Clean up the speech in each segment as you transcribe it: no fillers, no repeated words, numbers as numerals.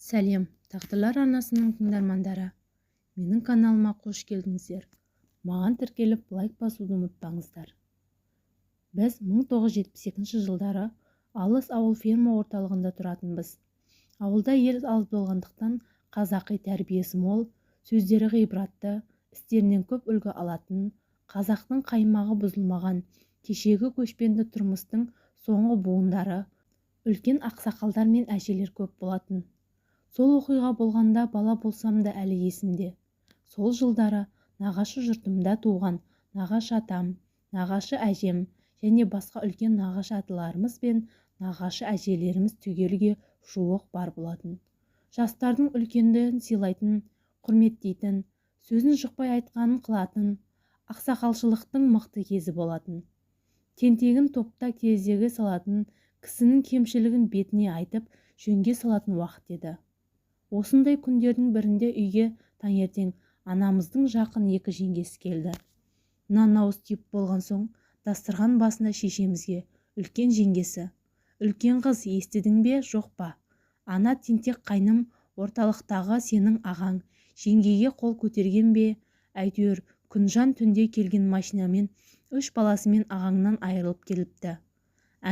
Сәлем, тағдырлар арнасының тыңдармандары. Менің каналыма қош келдіңіздер. Маған тіркеліп лайк басуды ұмытпаңыздар. Біз 1972 жылдары алыс ауыл ферма орталығында тұратынбыз. Ауылда ел аз болғандықтан қазақи тәрбиесі мол, сөздері ғибратты, істерінен көп үлгі алатын, қазақтың қаймағы бұзылмаған, кешегі көшпенді тұрмыстың соңғы буындары, үлкен ақсақалдар мен әжелер көп болатын. Сол оқиға болғанда бала болсам да әлі есімде. Сол жылдары нағашы жұртымда туған нағашы атам, нағашы әжем және басқа үлкен нағашы аталарымыз бен нағашы әжелеріміз түгелге жуық бар болатын. Жастардың үлкендерін сыйлайтын, құрметтейтін, сөзін жұқпай айтқанын қылатын, ақсақалшылықтың мықты кезі болатын. Тентегін топта кездеге салатын, кісінің кемшілігін бетіне айтып жөнге салатын уақыт еді. Осындай күндердің бірінде үйге таңертең анамыздың жақын екі жеңгесі келді. Нан ауыз тиіп болған соң дастархан басында шешемізге үлкен жеңгесі: "Үлкен қыз, естідің бе, жоқ па? Ана тентек қайным орталықтағы сенің ағаң жеңгеге қол көтерген бе? Әйтеуір күнжан түнде келген машинамен 3 баласымен ағаңнан айырылып келіпті."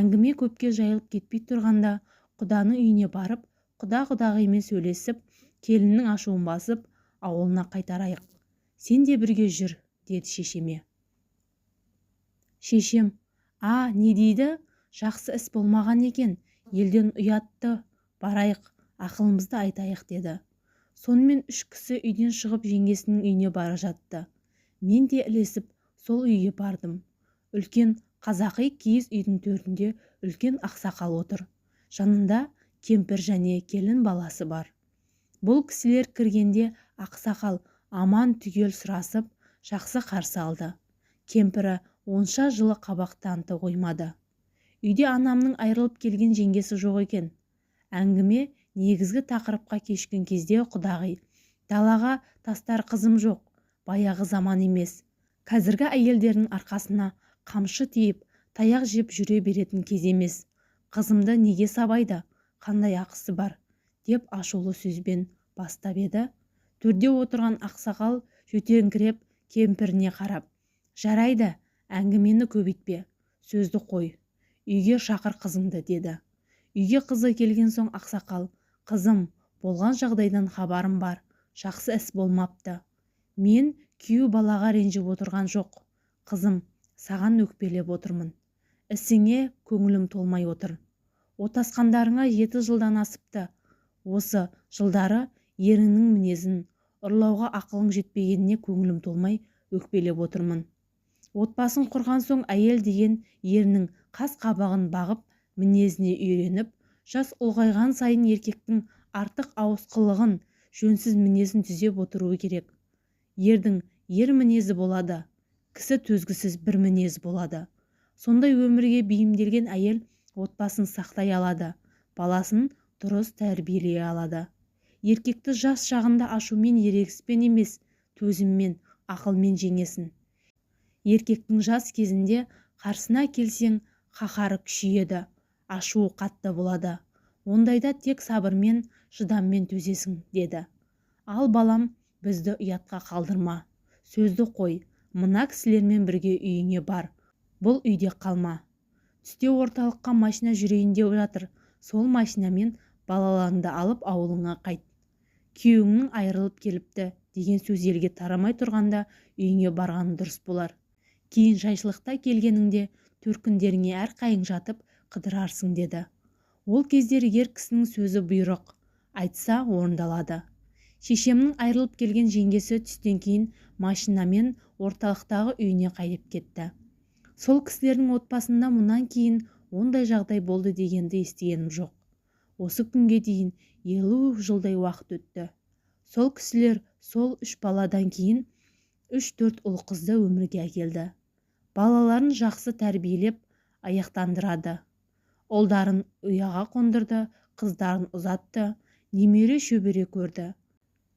Әңгіме көпке жайылып кетпей тұрғанда құданың үйіне барып, құда-құдағимен сөйлесіп, келіннің ашуын басып, ауылына қайтарайық. "Сен де бірге жүр", деді шешеме. Шешем: не дейді? Жақсы іс болмаған екен, елден ұятты, барайық, ақылымызды айтайық", деді. Сонымен 3 кісі үйден шығып жеңгесінің үйіне бара жатты. Мен де ілесіп сол үйге бардым. Үлкен қазақи киіз үйдің төрінде үлкен ақсақал отыр. Жанында кемпір және келін баласы бар. Бұл кісілер кіргенде ақсақал аман түгел сұрасып, жақсы қарсы алды. Кемпірі онша жылы қабақ таныта қоймады. Үйде анамның айырылып келген жеңгесі жоқ екен. Әңгіме негізгі тақырыпқа кешкен кезде құдағи: "Далаға тастар қызым жоқ, баяғы заман емес. Қазіргі әйелдердің арқасына қамшы тиіп, таяқ жеп жүре беретін кез емес. Қызымды неге сабайды? Қандай ақысы бар?" деп ашулы сөзбен бастап еді. Төрде отырған ақсақал жөтеңкіреп кемпіріне қарап: "Жарайды, әңгімені көбейтпе, сөзді қой. Үйге шақыр қызыңды", деді. Үйге қызы келген соң ақсақал: "Қызым, болған жағдайдан хабарым бар, жақсы іс болмапты. Мен күйеу балаға ренжіп отырған жоқ. Қызым, саған өкпелеп отырмын. Ісіңе көңілім толмай отыр. Отасқандарыңа 7 жылдан асыпты. Осы жылдары еріңнің мінезін, ұрлауға ақылың жетпегеніне көңілім толмай өкпелеп отырмын. Отбасын құрған соң әйел деген ерінің қас-қабағын бағып, мінезіне үйреніп, жас ұлғайған сайын еркектің артық ауысқылығын, жөнсіз мінезін түзеп отыруы керек. Ердің ер мінезі болады, кісі төзгісіз бір мінез болады. Сондай өмірге бейімделген әйел отбасын сақтай алады, баласын дұрыс тәрбиелей алады. Еркекті жас шағында ашумен, ерегіспен емес, төзіммен, ақылмен жеңесін. Еркектің жас кезінде қарсына келсең, қаһары күшейеді, ашуы қатты болады. Ондайда тек сабырмен, шыдаммен төзесің", деді. "Ал балам, бізді ұятқа қалдырма. Сөзді қой, мына кісілермен бірге үйіңе бар. Бұл үйде қалма. Түсте орталыққа машина жүрейін деп жатыр. Сол машинамен балаларыңды алып ауылыңа қайт. Күйеуіңнің айырылып келіпті" деген сөз елге тарамай тұрғанда үйіңе барған дұрыс болар. Кейін жайшылықта келгеніңде төркіндеріңе әрқайың жатып қыдырарсың", деді. Ол кездері ер кісінің сөзі бұйрық, айтса орындалады. Шешемнің айырылып келген жеңгесі түстен кейін машинамен орталықтағы үйіне қайтып кетті. Сол кісілердің отбасында мұнан кейін ондай жағдай болды дегенді естігенім жоқ. Осы күнге дейін 50 жылдай уақыт өтті. Сол кісілер сол 3 баладан кейін 3-4 ұл қызды өмірге әкелді. Балаларын жақсы тәрбиелеп аяқтандырады. Ұлдарын ұяға қондырды, қыздарын ұзатты, немере шөбере көрді.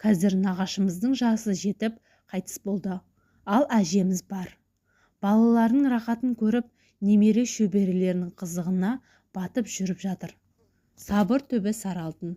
Қазір нағашымыздың жасы жетіп қайтыс болды. Ал әжеміз бар. Балаларының рақатын көріп, немере шөберелерінің қызығына батып жүріп жатыр. Сабыр түбі сары алтын.